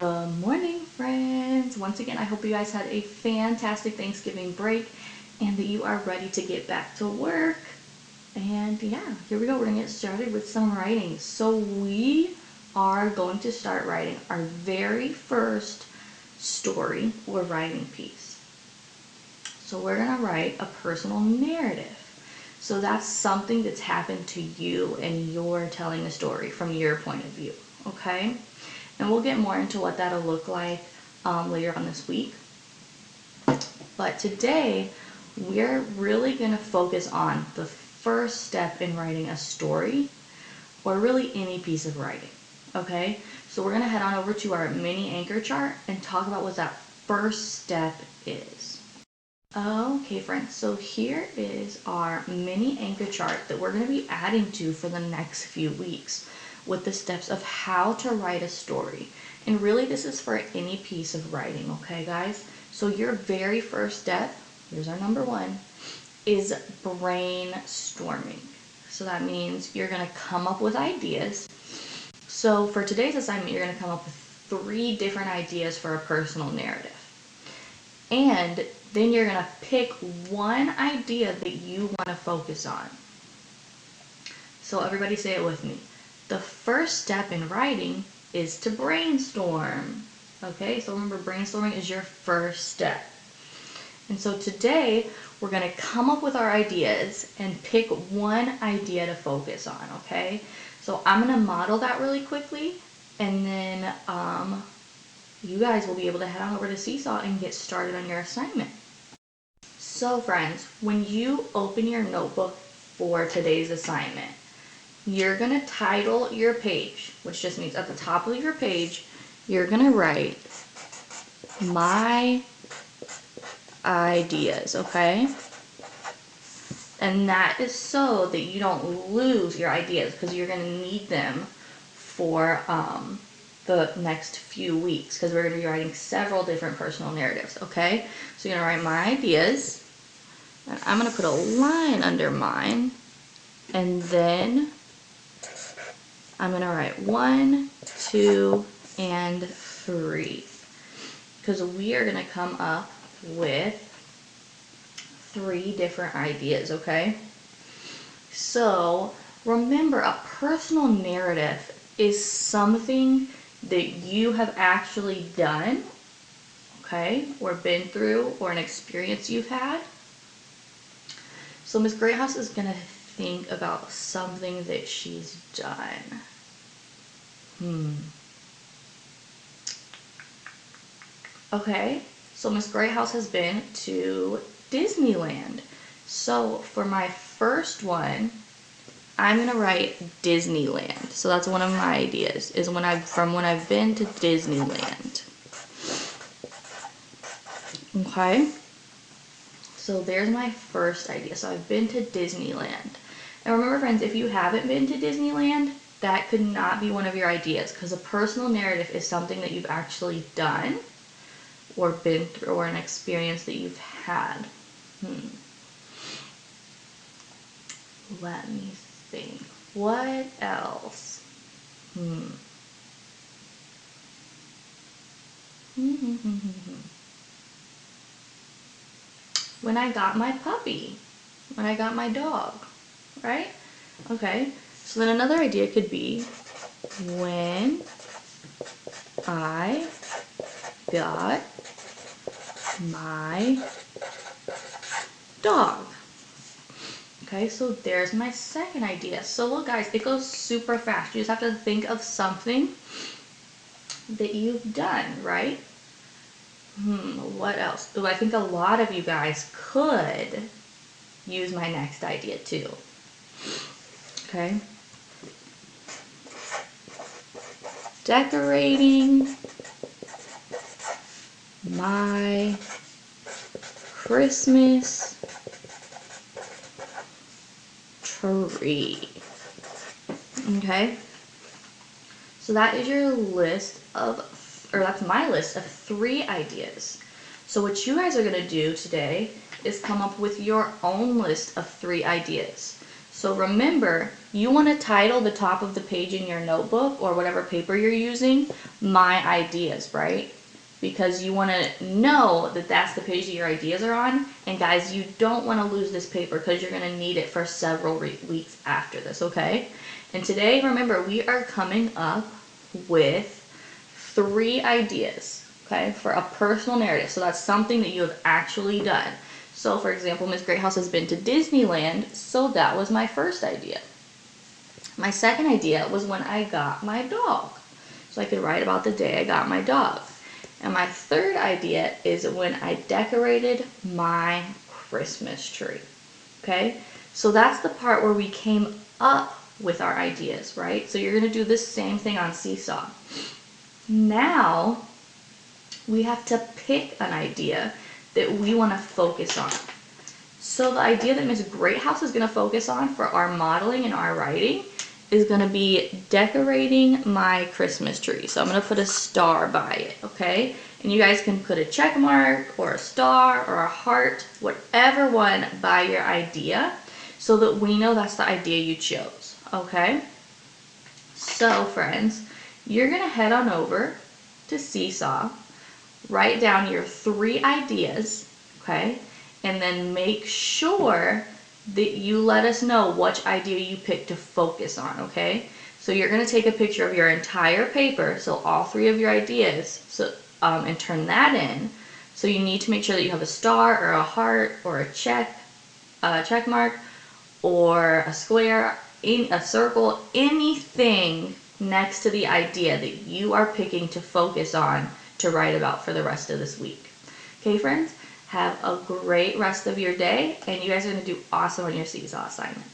Good morning, friends. Once again, I hope you guys had a fantastic Thanksgiving break and that you are ready to get back to work. And yeah, here we go. We're going to get started with some writing. So we are going to start writing our very first story or writing piece. So we're going to write a personal narrative. So that's something that's happened to you and you're telling a story from your point of view, okay? And we'll get more into what that'll look like later on this week. But today, we're really going to focus on the first step in writing a story, or really any piece of writing, okay? So we're going to head on over to our mini anchor chart and talk about what that first step is. Okay, friends, so here is our mini anchor chart that we're going to be adding to for the next few weeks, with the steps of how to write a story. And really this is for any piece of writing, okay guys? So your very first step, here's our number one, is brainstorming. So that means you're gonna come up with ideas. So for today's assignment, you're gonna come up with 3 different ideas for a personal narrative. And then you're gonna pick one idea that you wanna focus on. So everybody say it with me. The first step in writing is to brainstorm. Okay, so remember, brainstorming is your first step. And so today we're going to come up with our ideas and pick one idea to focus on, okay? So I'm going to model that really quickly, and then you guys will be able to head on over to Seesaw and get started on your assignment. So friends, when you open your notebook for today's assignment, you're going to title your page, which just means at the top of your page, you're going to write my ideas, okay? And that is so that you don't lose your ideas, because you're going to need them for the next few weeks, because we're going to be writing several different personal narratives, okay? So you're going to write my ideas, and I'm going to put a line under mine, and then I'm going to write 1, 2, and 3, because we are going to come up with 3 different ideas, okay? So remember, a personal narrative is something that you have actually done, okay, or been through, or an experience you've had. So Miss Greathouse is going to think about something that she's done. Okay, so Miss Greathouse has been to Disneyland. So for my first one, I'm gonna write Disneyland. So that's one of my ideas, is when I've been to Disneyland. Okay, so there's my first idea. So I've been to Disneyland. And remember, friends, if you haven't been to Disneyland, that could not be one of your ideas, because a personal narrative is something that you've actually done, or been through, or an experience that you've had. Let me think. What else? When I got my puppy. When I got my dog. Right? Okay. So then another idea could be when I got my dog. Okay, so there's my second idea. So look guys, it goes super fast. You just have to think of something that you've done, right? What else? I think a lot of you guys could use my next idea too. Okay. Decorating my Christmas tree. Okay. So that is your list of, or that's my list of 3 ideas. So what you guys are going to do today is come up with your own list of 3 ideas. So remember, you want to title the top of the page in your notebook or whatever paper you're using, My Ideas, right? Because you want to know that that's the page that your ideas are on. And guys, you don't want to lose this paper because you're going to need it for several weeks after this, okay? And today, remember, we are coming up with 3 ideas, okay, for a personal narrative. So that's something that you have actually done. So for example, Miss Greathouse has been to Disneyland, so that was my first idea. My second idea was when I got my dog. So I could write about the day I got my dog. And my third idea is when I decorated my Christmas tree. Okay? So that's the part where we came up with our ideas, right? So you're going to do the same thing on Seesaw. Now, we have to pick an idea that we want to focus on. So the idea that Miss Greathouse is going to focus on for our modeling and our writing is going to be decorating my Christmas tree. So I'm going to put a star by it, okay? And you guys can put a check mark or a star or a heart, whatever one by your idea, so that we know that's the idea you chose, okay? So friends, you're going to head on over to Seesaw, write down your 3 ideas, okay? And then make sure that you let us know which idea you picked to focus on, okay? So you're going to take a picture of your entire paper, so all 3 of your ideas, and turn that in. So you need to make sure that you have a star or a heart or a check mark or a square, a circle, anything next to the idea that you are picking to focus on to write about for the rest of this week. Okay, friends? Have a great rest of your day, and you guys are going to do awesome on your Seesaw assignment.